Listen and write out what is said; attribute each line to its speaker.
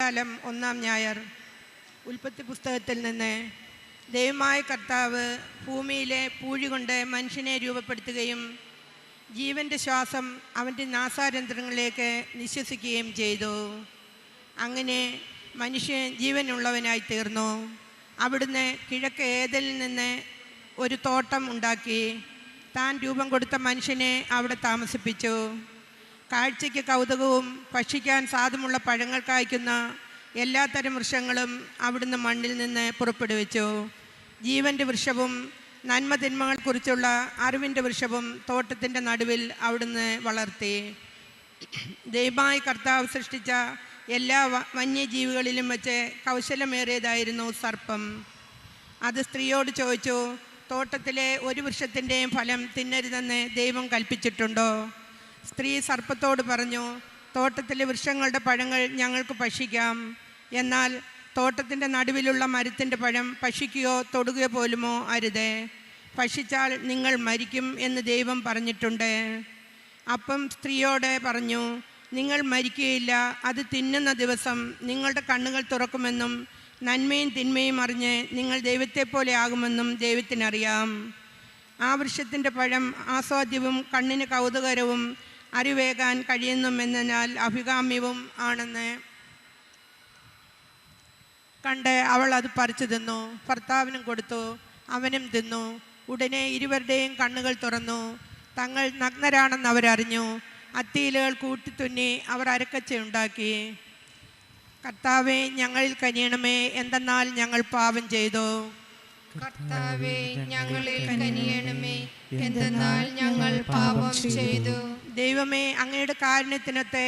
Speaker 1: നോമ്പുകാലം 1-ാം ഞായർ. ഉൽപ്പത്തി പുസ്തകത്തിൽ നിന്ന്. ദൈവമായ കർത്താവ് ഭൂമിയിലെ പൂഴി കൊണ്ട് മനുഷ്യനെ രൂപപ്പെടുത്തുകയും ജീവൻ്റെ ശ്വാസം അവൻ്റെ നാസാരന്ധ്രങ്ങളിലേക്ക് നിശ്വസിക്കുകയും ചെയ്തു. അങ്ങനെ മനുഷ്യൻ ജീവനുള്ളവനായി തീർന്നു. അവിടുന്ന് കിഴക്ക് ഏദനിൽ നിന്ന് ഒരു തോട്ടം ഉണ്ടാക്കി താൻ രൂപം കൊടുത്ത മനുഷ്യനെ അവിടെ താമസിപ്പിച്ചു. കാഴ്ചയ്ക്ക് കൗതുകവും ഭക്ഷിക്കാൻ സാധുമുള്ള പഴങ്ങൾ കായ്ക്കുന്ന എല്ലാത്തരം വൃക്ഷങ്ങളും അവിടുന്ന് മണ്ണിൽ നിന്ന് പുറപ്പെടുവിച്ചു. ജീവൻ്റെ വൃക്ഷവും നന്മ തിന്മകളെക്കുറിച്ചുള്ള അറിവിൻ്റെ വൃക്ഷവും തോട്ടത്തിൻ്റെ നടുവിൽ അവിടുന്ന് വളർത്തി. ദൈവമായ കർത്താവ് സൃഷ്ടിച്ച എല്ലാ വന്യജീവികളിലും വെച്ച് കൗശലമേറിയതായിരുന്നു സർപ്പം. അത് സ്ത്രീയോട് ചോദിച്ചു, തോട്ടത്തിലെ ഒരു വൃക്ഷത്തിൻ്റെയും ഫലം തിന്നരുതെന്ന് ദൈവം കൽപ്പിച്ചിട്ടുണ്ടോ? സ്ത്രീ സർപ്പത്തോട് പറഞ്ഞു, തോട്ടത്തിലെ വൃക്ഷങ്ങളുടെ പഴങ്ങൾ ഞങ്ങൾക്ക് ഭക്ഷിക്കാം. എന്നാൽ തോട്ടത്തിൻ്റെ നടുവിലുള്ള മരത്തിൻ്റെ പഴം ഭക്ഷിക്കുകയോ തൊടുകയോ പോലുമോ അരുതേ. ഭക്ഷിച്ചാൽ നിങ്ങൾ മരിക്കും എന്ന് ദൈവം പറഞ്ഞിട്ടുണ്ട്. അപ്പം സ്ത്രീയോട് പറഞ്ഞു, നിങ്ങൾ മരിക്കുകയില്ല. അത് തിന്നുന്ന ദിവസം നിങ്ങളുടെ കണ്ണുകൾ തുറക്കുമെന്നും നന്മയും തിന്മയും അറിഞ്ഞ് നിങ്ങൾ ദൈവത്തെപ്പോലെ ആകുമെന്നും ദൈവത്തിനറിയാം. ആ വൃക്ഷത്തിൻ്റെ പഴം ആസ്വാദ്യവും കണ്ണിന് കൗതുകരവും അറിവേകാൻ കഴിയുന്നുമെന്നതിനാൽ അഭികാമ്യവും ആണെന്ന് കണ്ട് അവൾ അത് പറിച്ചു തിന്നു. ഭർത്താവിനും കൊടുത്തു, അവനും തിന്നു. ഉടനെ ഇരുവരുടെയും കണ്ണുകൾ തുറന്നു. തങ്ങൾ നഗ്നരാണെന്ന് അവരറിഞ്ഞു. അത്തിയിലകൾ കൂട്ടിത്തുന്നി അവർ അരക്കച്ചയുണ്ടാക്കി. കർത്താവേ, ഞങ്ങളിൽ കനിയണമേ, എന്തെന്നാൽ ഞങ്ങൾ പാപം ചെയ്തു.
Speaker 2: കർത്താവേ, ഞങ്ങളിൽ കനിയണമേ, എന്തെന്നാൽ ഞങ്ങൾ പാപം ചെയ്തു.
Speaker 1: ദൈവമേ, അങ്ങയുടെ കാരുണ്യത്തിനൊത്ത്